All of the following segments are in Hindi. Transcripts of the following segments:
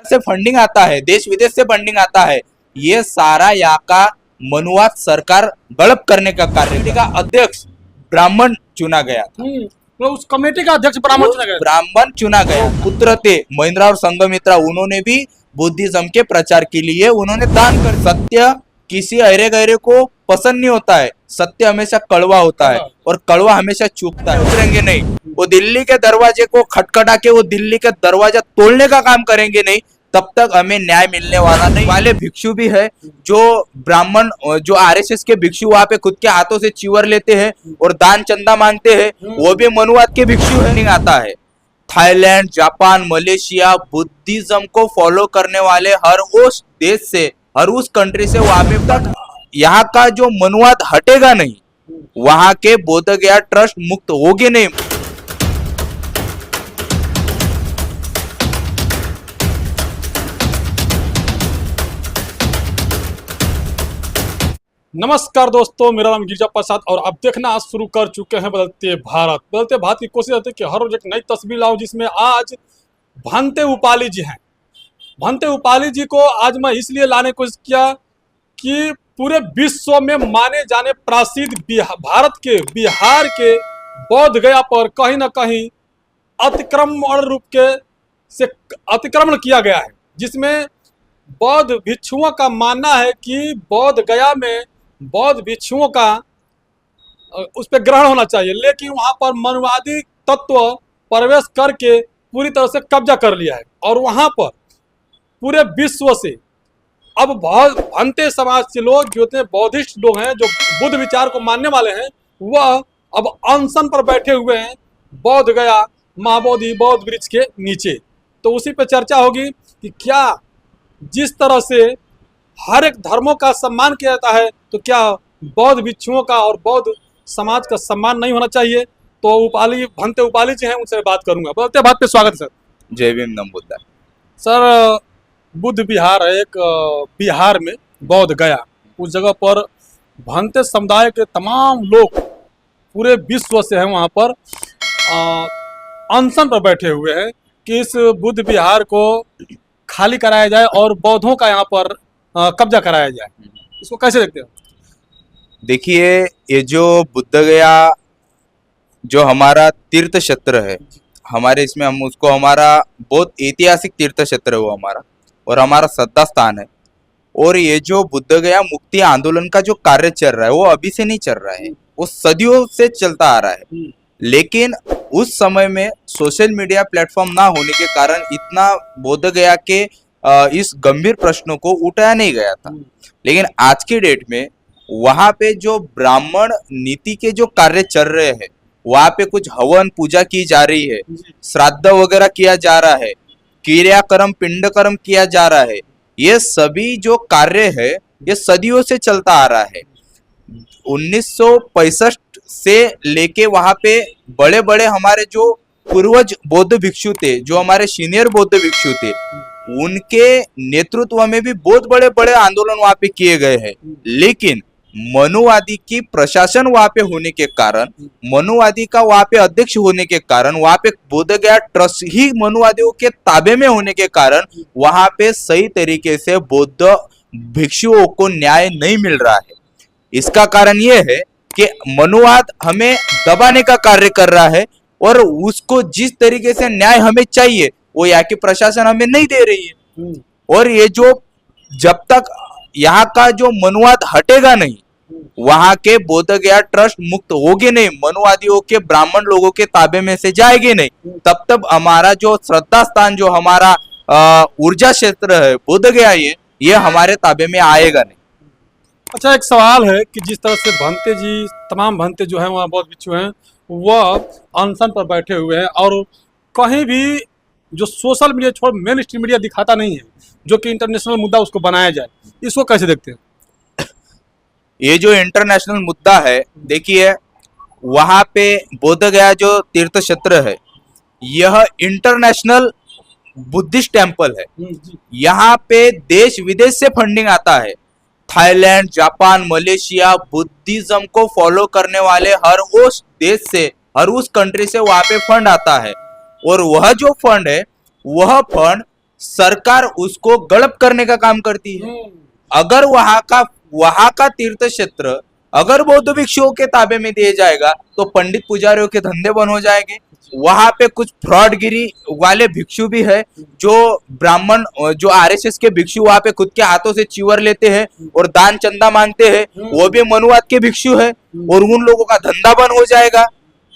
से फंडिंग आता है, देश विदेश से फंडिंग आता है। ये सारा यहाँ का मनुवाद सरकार गड़प करने का कार्य का अध्यक्ष ब्राह्मण चुना गया था। तो उस कमेटी का अध्यक्ष ब्राह्मण चुना गया। पुत्र थे महेंद्र और संघमित्रा, उन्होंने भी बुद्धिज्म के प्रचार के लिए उन्होंने दान कर। सत्य किसी अरे गहरे को पसंद नहीं होता है, सत्य हमेशा कड़वा होता है और कड़वा हमेशा चुभता है। उतरेंगे नहीं, वो दिल्ली के दरवाजे को खटखटा के वो दिल्ली के दरवाजा तोड़ने का काम करेंगे नहीं, तब तक हमें न्याय मिलने वाला नहीं। वाले भिक्षु भी है जो ब्राह्मण, जो आरएसएस के भिक्षु वहां पे खुद के हाथों से चिवर लेते हैं और दान चंदा मांगते हैं, वो भी मनुवाद के भिक्षु है। नहीं आता है थाईलैंड, जापान, मलेशिया बुद्धिज्म को फॉलो करने वाले हर उस देश से, हर उस कंट्री से वहां पे तक यहाँ का जो मनुवाद हटेगा नहीं, वहां के बोध गया ट्रस्ट मुक्त होगे नहीं। नमस्कार दोस्तों, मेरा नाम गिरजा प्रसाद और आप देखना आज शुरू कर चुके हैं बदलते भारत। बदलते भारत की कोशिश रहती है कि हर रोज एक नई तस्वीर लाऊं, जिसमें आज भंते उपाली जी हैं। भंते उपाली जी को आज मैं इसलिए लाने की कोशिश किया कि पूरे विश्व में माने जाने प्रसिद्ध भारत के बिहार के बोध गया पर कहीं ना कहीं अतिक्रमण किया गया है, जिसमें बौद्ध भिक्षुओं का मानना है कि बोध गया में बौद्ध भिक्षुओं का उस पर ग्रहण होना चाहिए, लेकिन वहां पर मनुवादी तत्व प्रवेश करके पूरी तरह से कब्जा कर लिया है। और वहां पर पूरे विश्व से अब बहुत भंते समाज के लोग जो इतने बौद्धिस्ट लोग हैं, जो बुद्ध विचार को मानने वाले हैं, वह अब अनशन पर बैठे हुए हैं बोध गया महाबोधि बौद्ध वृक्ष के नीचे। तो उसी पर चर्चा होगी कि क्या जिस तरह से हर एक धर्मों का सम्मान किया जाता है, तो क्या बौद्ध भिक्षुओं का और बौद्ध समाज का सम्मान नहीं होना चाहिए। तो भंते उपाली जी हैं, उनसे बात करूंगा। बदलते बात पे स्वागत है सर। जय भीम, नम बुद्धा। सर, बुद्ध विहार है एक बिहार में, बोध गया, उस जगह पर भंते समुदाय के तमाम लोग पूरे विश्व से हैं वहाँ पर अनशन पर बैठे हुए हैं कि इस बुद्ध विहार को खाली कराया जाए और बौद्धों का यहाँ पर कब्जा कराया जाए। इसको कैसे देखते हो? देखिए, ये जो बुद्ध गया जो हमारा तीर्थ क्षेत्र है, हमारे इसमें हम उसको हमारा बहुत ऐतिहासिक तीर्थ क्षेत्र है वो हमारा, और हमारा श्रद्धा स्थान है। और ये जो बुद्ध गया मुक्ति आंदोलन का जो कार्य चल रहा है वो अभी से नहीं चल रहा है, वो सदियों से चलता आ रहा है। लेकिन उस समय में सोशल मीडिया प्लेटफॉर्म ना होने के कारण इतना बोध गया के इस गंभीर प्रश्नों को उठाया नहीं गया था। लेकिन आज की डेट में वहां पे जो ब्राह्मण नीति के जो कार्य चल रहे हैं, वहां पे कुछ हवन पूजा की जा रही है, श्राद्ध वगैरह किया जा रहा है, क्रियाकर्म पिंडकर्म किया जा रहा है, ये सभी जो कार्य है ये सदियों से चलता आ रहा है। 1965 से लेके वहां पे बड़े बड़े हमारे जो पूर्वज बौद्ध भिक्षु थे, जो हमारे सीनियर बौद्ध भिक्षु थे, उनके नेतृत्व में भी बहुत बड़े बड़े आंदोलन वहां पे किए गए हैं। लेकिन मनुवादी की प्रशासन वहां पे होने के कारण, मनुवादी का वहां पे अध्यक्ष होने के कारण, वहां पे बोध गया ट्रस्ट ही मनुवादियों के ताबे में होने के कारण वहां पे सही तरीके से बौद्ध भिक्षुओं को न्याय नहीं मिल रहा है। इसका कारण यह है कि मनुवाद हमें दबाने का कार्य कर रहा है और उसको जिस तरीके से न्याय हमें चाहिए वो यहाँ की प्रशासन हमें नहीं दे रही है। और ये जो जब तक यहाँ का जो मनुवाद हटेगा नहीं, वहां के बोध गया ट्रस्ट मुक्त होगे नहीं, मनुवादियों के ब्राह्मण लोगों के ताबे में से जाएंगे नहीं, तब तक हमारा जो श्रद्धा स्थान, जो हमारा ऊर्जा क्षेत्र है बोध गया, ये हमारे ताबे में आएगा नहीं। अच्छा, एक सवाल है कि जिस तरह से भंते जी, तमाम भंते जो है वहाँ बौद्ध भिक्षु हैं, वह अनशन पर बैठे हुए हैं और कहीं भी जो सोशल मीडिया छोड़ मेन स्ट्रीम मीडिया दिखाता नहीं है, जो कि इंटरनेशनल मुद्दा उसको बनाया जाए। इसको कैसे देखते हैं? ये जो इंटरनेशनल मुद्दा है, देखिए वहां पे बोध गया जो तीर्थ क्षेत्र है, यह इंटरनेशनल बुद्धिस्ट टेम्पल है। यहाँ पे देश विदेश से फंडिंग आता है। थाईलैंड, जापान, मलेशिया बुद्धिज्म को फॉलो करने वाले हर उस देश से, हर उस कंट्री से वहां पे फंड आता है। और वह जो फंड है, वह फंड सरकार उसको गड़प करने का काम करती है। अगर वहां का तीर्थ क्षेत्र अगर बौद्ध भिक्षुओं के ताबे में दिया जाएगा तो पंडित पुजारियों के धंधे बंद हो जाएंगे। वहां पे कुछ फ्रॉडगिरी वाले भिक्षु भी है, जो ब्राह्मण जो आरएसएस के भिक्षु वहां पे खुद के हाथों से चिवर लेते हैं और दान चंदा मांगते हैं, वो भी मनुवाद के भिक्षु है और उन लोगों का धंधा बंद हो जाएगा।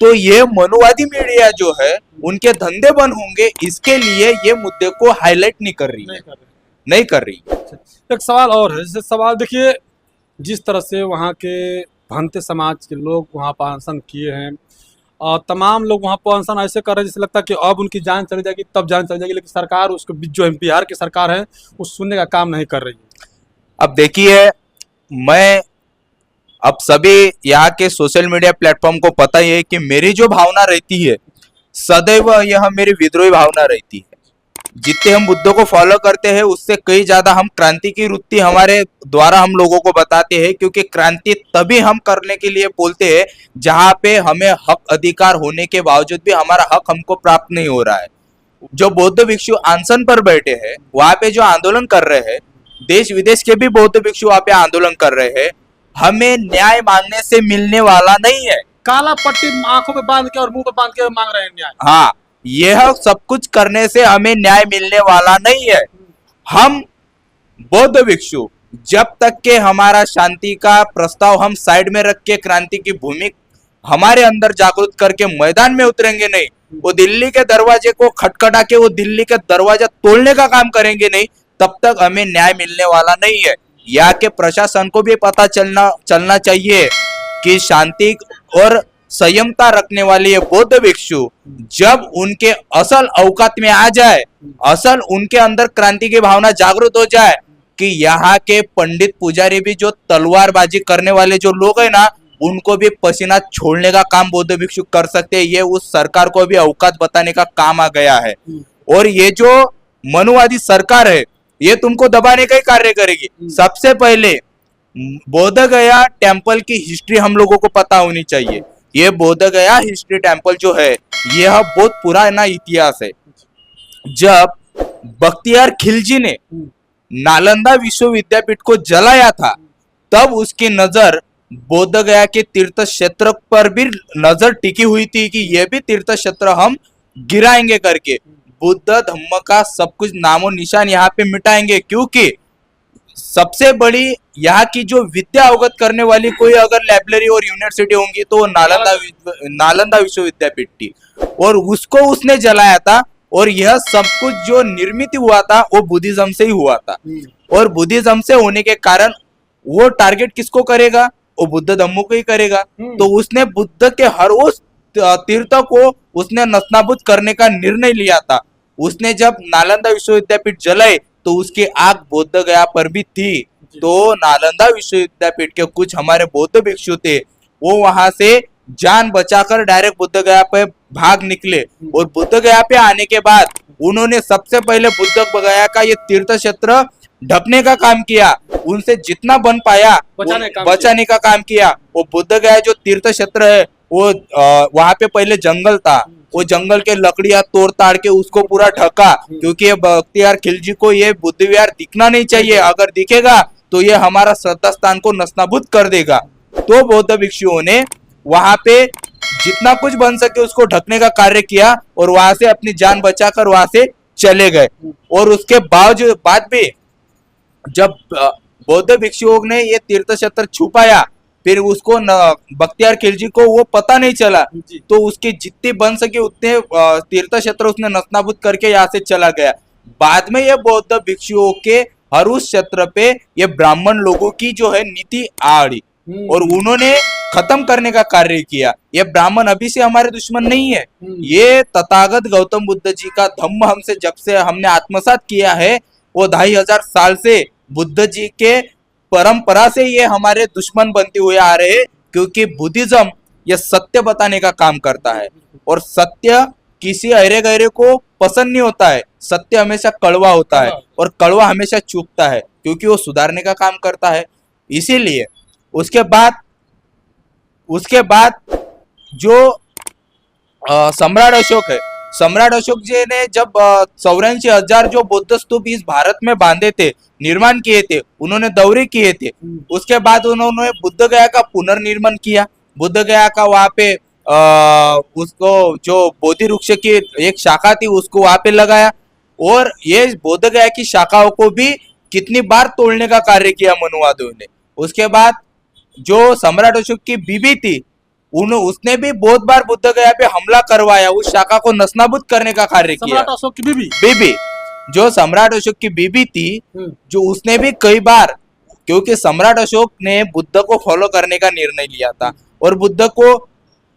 तो ये मनुवादी मीडिया जो है उनके धंधे बंद होंगे, इसके लिए ये मुद्दे को हाईलाइट नहीं कर रही। एक सवाल और है, जैसे सवाल देखिए, जिस तरह से वहाँ के भंते समाज के लोग वहाँ पर अनशन किए हैं और तमाम लोग वहाँ पर अनशन ऐसे कर रहे हैं जैसे लगता है कि अब उनकी जान चली जाएगी, तब जान चली जाएगी, लेकिन सरकार उसको जो बिहार की सरकार है वो सुनने का काम नहीं कर रही है। अब देखिए, मैं अब सभी यहाँ के सोशल मीडिया प्लेटफॉर्म को पता ही है कि मेरी जो भावना रहती है सदैव यह मेरी विद्रोही भावना रहती है। जितने हम बुद्धों को फॉलो करते हैं उससे कई ज्यादा हम क्रांति की वृत्ति हमारे द्वारा हम लोगों को बताते हैं, क्योंकि क्रांति तभी हम करने के लिए बोलते हैं जहां पे हमें हक अधिकार होने के बावजूद भी हमारा हक हमको प्राप्त नहीं हो रहा है। जो बौद्ध भिक्षु अनशन पर बैठे हैं, वहां पे जो आंदोलन कर रहे हैं, देश विदेश के भी बौद्ध भिक्षु वहां पे आंदोलन कर रहे हैं, हमें न्याय मांगने से मिलने वाला नहीं है। काला पट्टी आंखों पे बांध के और मुंह पे बांध के मांग रहे हैं न्याय। हाँ, यह सब कुछ करने से हमें न्याय मिलने वाला नहीं है। हम बौद्ध भिक्षु जब तक के हमारा शांति का प्रस्ताव हम साइड में रख के क्रांति की भूमि हमारे अंदर जागृत करके मैदान में उतरेंगे नहीं, वो दिल्ली के दरवाजे को खटखटा के वो दिल्ली का दरवाजा तोड़ने का काम करेंगे नहीं, तब तक हमें न्याय मिलने वाला नहीं है। यहाँ के प्रशासन को भी पता चलना चाहिए कि शांति और संयमता रखने वाली ये बौद्ध भिक्षु जब उनके असल औकात में आ जाए, असल उनके अंदर क्रांति की भावना जागृत हो जाए कि यहाँ के पंडित पुजारी भी जो तलवारबाजी करने वाले जो लोग हैं ना, उनको भी पसीना छोड़ने का काम बौद्ध भिक्षु कर सकते हैं। ये उस सरकार को भी औकात बताने का काम आ गया है। और ये जो मनुवादी सरकार है ये तुमको दबाने का ही कार्य करेगी। सबसे पहले बोध गया टेम्पल की हिस्ट्री हम लोगों को पता होनी चाहिए। ये बोध गया हिस्ट्री टेम्पल जो है यह बहुत पुराना इतिहास है। जब बख्तियार खिलजी ने नालंदा विश्वविद्यापीठ को जलाया था, तब उसकी नजर बोध गया के तीर्थ क्षेत्र पर भी नजर टिकी हुई थी कि यह भी तीर्थ क्षेत्र हम गिराएंगे करके, बुद्ध धम्म का सब कुछ नामो निशान यहाँ पे मिटाएंगे। क्योंकि सबसे बड़ी यहाँ की जो विद्या अवगत करने वाली कोई अगर लाइब्रेरी और यूनिवर्सिटी होंगी तो नालंदा विश्वविद्यापीठ थी, और उसको उसने जलाया था। और यह सब कुछ जो निर्मित हुआ था वो बुद्धिज्म से ही हुआ था, और बुद्धिज्म से होने के कारण वो टारगेट किसको करेगा, वो बुद्ध धम्मों को ही करेगा। तो उसने बुद्ध के हर उस तीर्थ को उसने नस्तानाबूद करने का निर्णय लिया था। उसने जब नालंदा विश्वविद्यापीठ जलाए तो उसकी आग बोध गया पर भी थी। तो नालंदा विश्वविद्यापीठ के कुछ हमारे बौद्ध भिक्षु थे, वो वहां से जान बचाकर डायरेक्ट बुद्ध गया पे भाग निकले। और बुद्ध गया पे आने के बाद उन्होंने सबसे पहले बुद्ध गया का ये तीर्थ क्षेत्र ढकने का काम किया, उनसे जितना बन पाया बचाने का काम किया। वो बुद्ध गया जो तीर्थ क्षेत्र है वो वहां पे पहले जंगल था, वो जंगल के लकड़ियां तोड़ ताड़ के उसको पूरा ढका, क्योंकि बख्तियार खिलजी को ये बुद्ध विहार दिखना नहीं चाहिए। अगर दिखेगा तो ये हमारा श्रद्धा स्थान को नस्तानाबूद कर देगा। तो बौद्ध भिक्षुओं ने वहां पे जितना कुछ बन सके उसको ढकने का कार्य किया और वहां से अपनी जान बचाकर वहां से चले गए। और उसके बाद भी जब बौद्ध भिक्षुओं ने ये तीर्थ क्षेत्र छुपाया, फिर उसको बख्तियार खिलजी को वो पता नहीं चला, तो उसके जितने बन सके उतने तीर्थ क्षेत्र उसने नस्तानाबूद करके यहाँ से चला गया। बाद में ये बौद्ध भिक्षुओं के हर उस क्षेत्र पे ये ब्राह्मण लोगों की जो है नीति आड़ी और उन्होंने खत्म करने का कार्य किया। ये ब्राह्मण अभी से हमारे दुश्मन नहीं है, ये तथागत गौतम बुद्ध जी का धम्म हमसे जब से हमने आत्मसात किया है वो 2500 साल से बुद्ध जी के परंपरा से ये हमारे दुश्मन बनते हुए आ रहे हैं। क्योंकि बुद्धिज्म ये सत्य बताने का काम करता है और सत्य किसी अरे गहरे को पसंद नहीं होता है। सत्य हमेशा कड़वा होता है और कड़वा हमेशा चूकता है, क्योंकि वो सुधारने का काम करता है। इसीलिए उसके बाद जो सम्राट अशोक है, सम्राट अशोक जी ने जब 84,000 जो बौद्ध स्तूप इस भारत में बांधे थे, निर्माण किए थे, उन्होंने दौरे किए थे। उसके बाद उन्होंने बुद्ध गया का पुनर्निर्माण किया। बुद्ध गया का वहां पे उसको जो बोधि वृक्ष की एक शाखा थी उसको वहां पे लगाया, और ये बोध गया की शाखाओं को भी कितनी बार तोड़ने का कार्य किया मनुवादियों ने। उसके बाद जो सम्राट अशोक की बीबी थी, उसने भी बहुत बार बुद्ध गया पे हमला करवाया, उस शाखा को नस्तानाबूद करने का कार्य किया। सम्राट अशोक की बीबी बीबी, जो सम्राट अशोक की बीबी थी, जो उसने भी कई बार, क्योंकि सम्राट अशोक ने बुद्ध को फॉलो करने का निर्णय लिया था और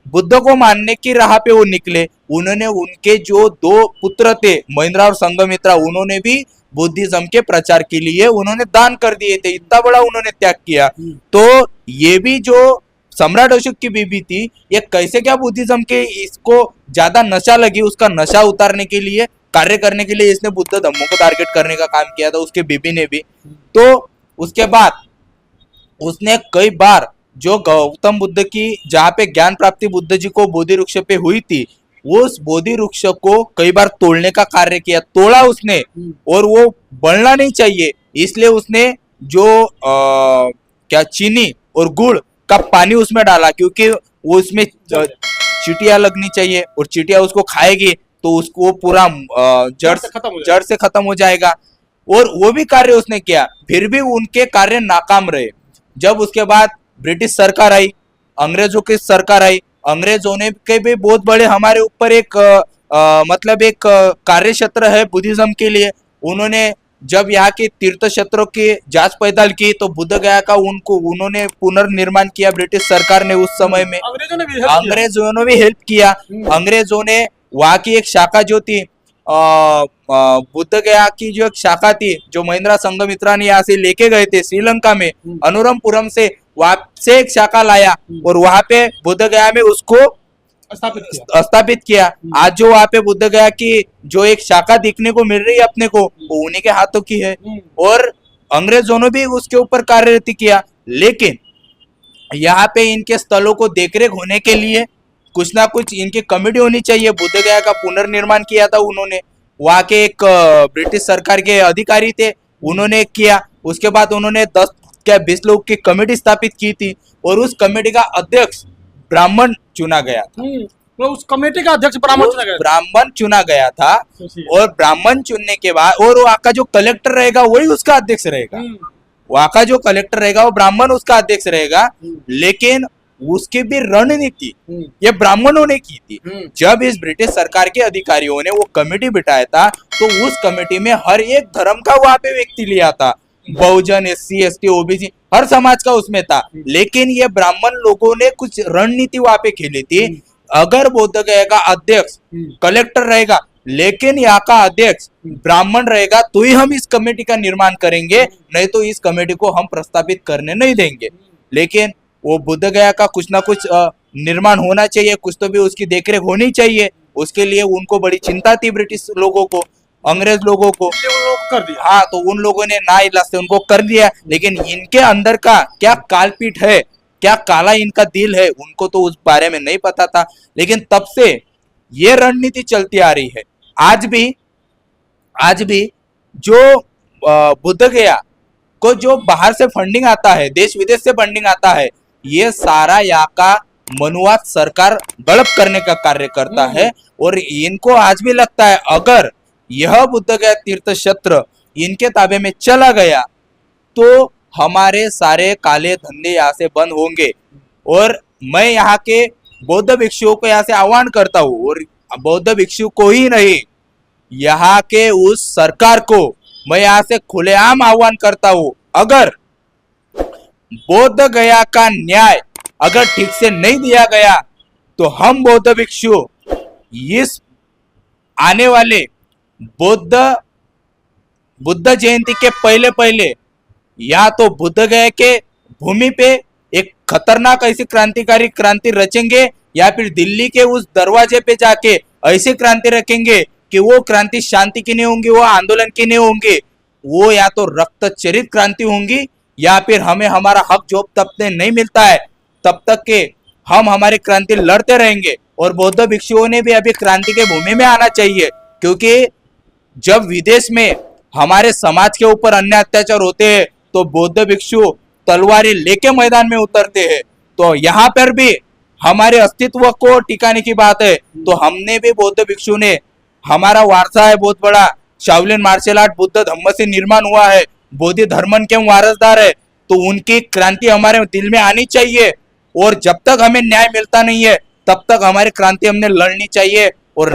बुद्ध को मानने की राह पे वो निकले। उन्होंने उनके जो 2 पुत्र थे, महेंद्र और संघमित्रा, उन्होंने भी बुद्धिज्म के प्रचार के लिए उन्होंने दान कर दिए थे। इतना बड़ा उन्होंने त्याग किया। तो ये भी जो सम्राट अशोक की बीबी थी, ये कैसे क्या बुद्धिज्म के इसको ज्यादा नशा लगी, उसका नशा उतारने के लिए, कार्य करने के लिए इसने बुद्ध धम्मों को टारगेट करने का काम किया था, उसके बीबी ने भी। तो उसके बाद उसने कई बार जो गौतम बुद्ध की जहाँ पे ज्ञान प्राप्ति बुद्ध जी को बोधि वृक्ष पे हुई थी, उस बोधि वृक्ष को कई बार तोड़ने का कार्य किया, तोड़ा उसने, और वो बढ़ना नहीं चाहिए इसलिए उसने जो क्या चीनी और गुड़ का पानी उसमें डाला, क्योंकि वो उसमें चींटियां लगनी चाहिए और चींटियां उसको खाएगी तो उसको पूरा जड़ से खत्म हो जाएगा। और वो भी कार्य उसने किया, फिर भी उनके कार्य नाकाम रहे। जब उसके बाद ब्रिटिश सरकार आई, अंग्रेजों की सरकार आई, अंग्रेजों ने के भी बहुत बड़े हमारे ऊपर एक मतलब एक कार्य क्षेत्र है बुद्धिज्म के लिए। उन्होंने जब यहाँ के तीर्थ क्षेत्रों की जांच पड़ताल की तो बुद्ध गया का उन्होंने पुनर्निर्माण किया ब्रिटिश सरकार ने उस समय में। अंग्रेजों ने भी हेल्प किया। अंग्रेजों ने वहाँ की एक शाखा जो थी, बुद्ध गया की जो एक शाखा थी, जो महेंद्र संघमित्रा ने यहाँ से लेके गए थे श्रीलंका में, अनुरमपुरम से वहां से एक शाखा लाया और वहां पे बुद्ध गया में उसको स्थापित किया। आज जो वहां पे बुद्ध गया की जो एक शाखा दिखने को मिल रही है अपने को, वो उन्हीं के हाथों की है। और अंग्रेजों ने भी उसके ऊपर कार्यरत किया। लेकिन यहाँ पे इनके स्थलों को देखरेख होने के लिए कुछ ना कुछ इनकी कमेटी होनी चाहिए। बुद्ध गया का पुनर्निर्माण किया था उन्होंने, वहां के एक ब्रिटिश सरकार के अधिकारी थे, उन्होंने किया। उसके बाद उन्होंने 10 क्या 20 लोग की कमेटी स्थापित की थी और उस कमेटी का अध्यक्ष ब्राह्मण चुना गया था। तो उस कमेटी का अध्यक्ष ब्राह्मण चुना गया था। और ब्राह्मण चुनने के बाद और वहाँ का जो कलेक्टर रहेगा वही उसका अध्यक्ष रहेगा। वहाँ का जो कलेक्टर रहेगा वो ब्राह्मण उसका अध्यक्ष रहेगा। लेकिन उसकी भी रणनीति ये ब्राह्मणों ने की थी। जब इस ब्रिटिश सरकार के अधिकारियों ने वो कमेटी बिठाया था तो उस कमेटी में हर एक धर्म का वहां पे व्यक्ति लिया था, बहुजन, SC, ST, OBC, हर समाज का उसमें था। लेकिन ये ब्राह्मण लोगों ने कुछ रणनीति वहां पे खेली थी। अगर बोध गया का अध्यक्ष कलेक्टर रहेगा लेकिन यहाँ का अध्यक्ष ब्राह्मण रहेगा तो ही हम इस कमेटी का निर्माण करेंगे, नहीं तो इस कमेटी को हम प्रस्तावित करने नहीं देंगे। लेकिन वो बुद्ध गया का कुछ ना कुछ निर्माण होना चाहिए, कुछ तो भी उसकी देखरेख होनी चाहिए। उसके लिए उनको बड़ी चिंता थी ब्रिटिश लोगों को, अंग्रेज लोगों को कर दिया। हाँ, तो उन लोगों ने ना इलाज से उनको कर दिया। लेकिन इनके अंदर का क्या कालपीठ है, क्या काला इनका दिल है, उनको तो उस बारे में नहीं पता था। लेकिन तब से ये रणनीति चलती आ रही है। आज भी जो बुद्ध गया को जो बाहर से फंडिंग आता है, देश विदेश से फंडिंग आता है, ये सारा यहाँ का मनुवाद सरकार गलत करने का कार्य करता है। और इनको आज भी लगता है अगर यह बुद्ध गया तीर्थ क्षेत्र इनके ताबे में चला गया तो हमारे सारे काले धंधे यहाँ से बंद होंगे। और मैं यहाँ के बौद्ध भिक्षुओं को यहाँ से आह्वान करता हूँ, और बौद्ध भिक्षु को ही नहीं, यहाँ के उस सरकार को मैं यहाँ से खुलेआम आह्वान करता हूँ, अगर बोध गया का न्याय अगर ठीक से नहीं दिया गया तो हम बौद्ध भिक्षु इस आने वाले बुद्ध जयंती के पहले या तो बुद्ध गया के भूमि पे एक खतरनाक ऐसी क्रांतिकारी क्रांति रचेंगे, या फिर दिल्ली के उस दरवाजे पे जाके ऐसी क्रांति रखेंगे कि वो क्रांति शांति की नहीं होंगी, वो आंदोलन की नहीं होंगी, वो या तो रक्तचरित क्रांति होंगी, या फिर हमें हमारा हक जो तब तक नहीं मिलता है तब तक के हम हमारी क्रांति लड़ते रहेंगे। और बौद्ध भिक्षुओं ने भी अभी क्रांति के भूमि में आना चाहिए, क्योंकि जब विदेश में हमारे समाज के ऊपर अन्य अत्याचार होते हैं तो बौद्ध भिक्षु तलवारें लेके मैदान में उतरते हैं। तो यहाँ पर भी हमारे अस्तित्व को टिकाने की बात है। तो हमने भी बौद्ध भिक्षु ने, हमारा वारसा है बहुत बड़ा, Shaolin martial art Buddha Dhamma से निर्माण हुआ है, बोधि धर्मन के हम वारसदार है, तो उनकी क्रांति हमारे दिल में आनी चाहिए। और जब तक हमें न्याय मिलता नहीं है तब तक हमारी क्रांति हमने लड़नी चाहिए। और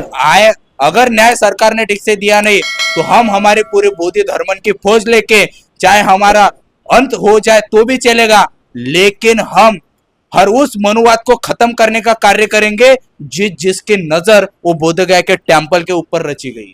अगर न्याय सरकार ने ठीक से दिया नहीं तो हम हमारे पूरे बोधि धर्मन की फौज लेके, चाहे हमारा अंत हो जाए तो भी चलेगा, लेकिन हम हर उस मनुवाद को खत्म करने का कार्य करेंगे जिसकी नजर वो बोधगया के टेम्पल के ऊपर रची गई है।